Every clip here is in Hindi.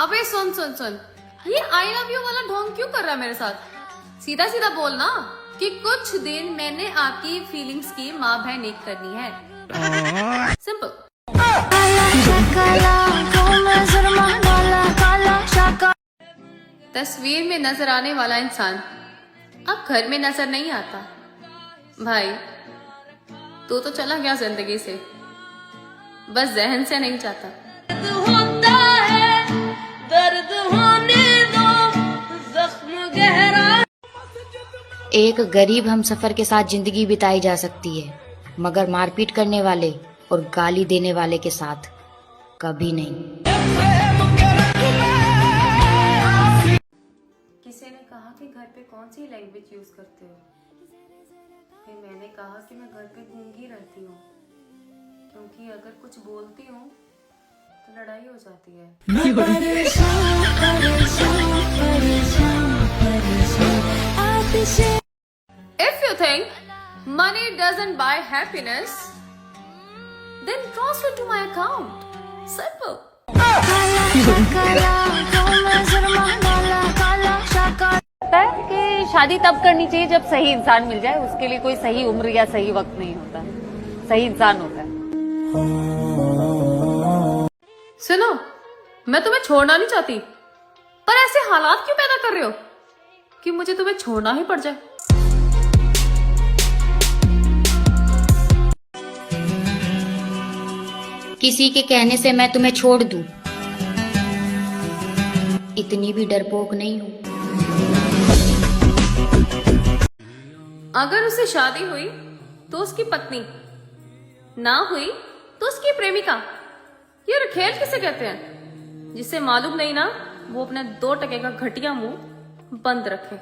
अबे सुन सुन सुन, ये आई लव यू वाला ढोंग क्यों कर रहा है मेरे साथ? सीधा सीधा बोलना कि कुछ दिन मैंने आपकी फीलिंग्स की माँ बहन एक करनी है। सिंपल। तस्वीर में नजर आने वाला इंसान अब घर में नजर नहीं आता। भाई तू तो चला गया जिंदगी से, बस जहन से नहीं जाता। होता है दर्द होने दो, जख्म गहरा। एक गरीब हमसफर के साथ जिंदगी बिताई जा सकती है, मगर मारपीट करने वाले और गाली देने वाले के साथ कभी नहीं। किसी ने कहा कि घर पे कौन सी लैंग्वेज यूज करते हो? फिर मैंने कहा कि मैं घर पे गूंगी रहती हूँ, क्योंकि अगर कुछ बोलती हूँ तो लड़ाई हो जाती है। If you think money doesn't buy happiness, then transfer to my account. Simple. लगता है कि शादी तब करनी चाहिए जब सही इंसान मिल जाए। उसके लिए कोई सही उम्र या सही वक्त नहीं होता, सही इंसान होता है। सुनो, मैं तुम्हें छोड़ना नहीं चाहती, पर ऐसे हालात क्यों पैदा कर रहे हो कि मुझे तुम्हें छोड़ना ही पड़ जाए? किसी के कहने से मैं तुम्हें छोड़ दूं, इतनी भी डरपोक नहीं हूँ। अगर उससे शादी हुई तो उसकी पत्नी, ना हुई तो उसकी प्रेमिका। ये खेल किसे कहते हैं? जिसे मालूम नहीं ना, वो अपने 2 टके का घटिया मुंह बंद रखे।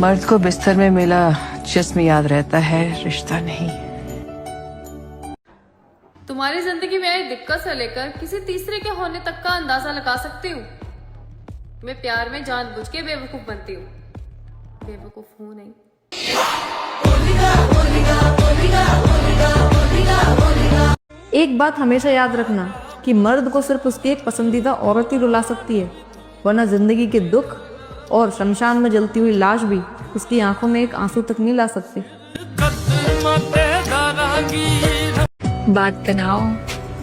मर्द को बिस्तर में मिला जिस्म याद रहता है, रिश्ता नहीं। तुम्हारी जिंदगी में आई दिक्कत से लेकर किसी तीसरे के होने तक का अंदाजा लगा सकती हूँ। मैं प्यार में जानबूझ के बेवकूफ बनती हूँ, बेवकूफ हूँ नहीं। एक बात हमेशा याद रखना कि मर्द को सिर्फ उसकी एक पसंदीदा औरत ही रुला सकती है, वरना जिंदगी के दुख और शमशान में जलती हुई लाश भी उसकी आंखों में एक आंसू तक नहीं ला सकती। बात बनाओ,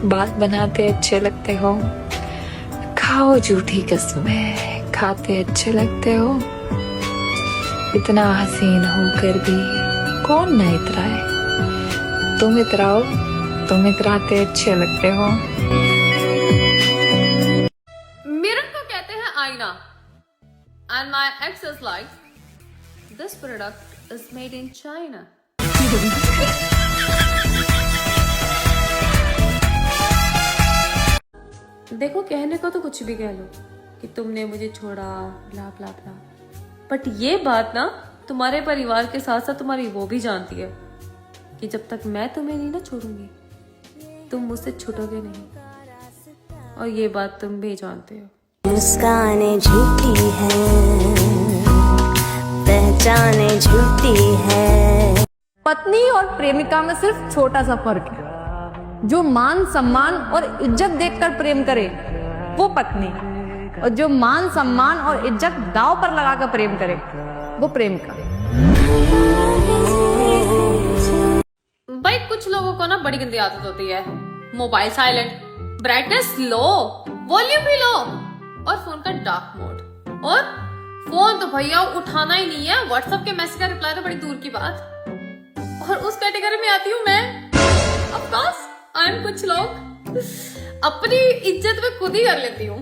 बात बनाते अच्छे लगते हो, खाओ झूठी कसमें, खाते अच्छे लगते हो। इतना हसीन होकर भी कौन न इतराए, तुम इतराओ, तुम इतराते अच्छे लगते हो। मिरर को कहते हैं आईना, and my ex is like, this product is made in China. देखो, कहने को तो कुछ भी कह लो कि तुमने मुझे छोड़ा, ब्ला ब्ला ब्ला, बट ये बात ना तुम्हारे परिवार के साथ साथ तुम्हारी वो भी जानती है कि जब तक मैं तुम्हें नहीं ना छोड़ूंगी, तुम मुझसे छूटोगे नहीं। और ये बात तुम भी जानते हो। मुस्कानें झूठी हैं, पहचाने झूठी है। पत्नी और प्रेमिका में सिर्फ छोटा सा फर्क है। जो मान सम्मान और इज्जत देखकर प्रेम करे वो पत्नी, और जो मान सम्मान और इज्जत दांव पर लगाकर प्रेम करे वो प्रेमिका। भाई कुछ लोगों को ना बड़ी गंदी आदत होती है, मोबाइल साइलेंट, ब्राइटनेस लो, वॉल्यूम भी लो, और फोन का डार्क मोड। और फोन तो भैया उठाना ही नहीं है, व्हाट्सएप के मैसेज का रिप्लाई तो बड़ी दूर की बात। और उस कैटेगरी में आती हूँ मैं। ऑफ कोर्स आई एम कुछ लोग अपनी इज्जत में खुद ही कर लेती हूँ।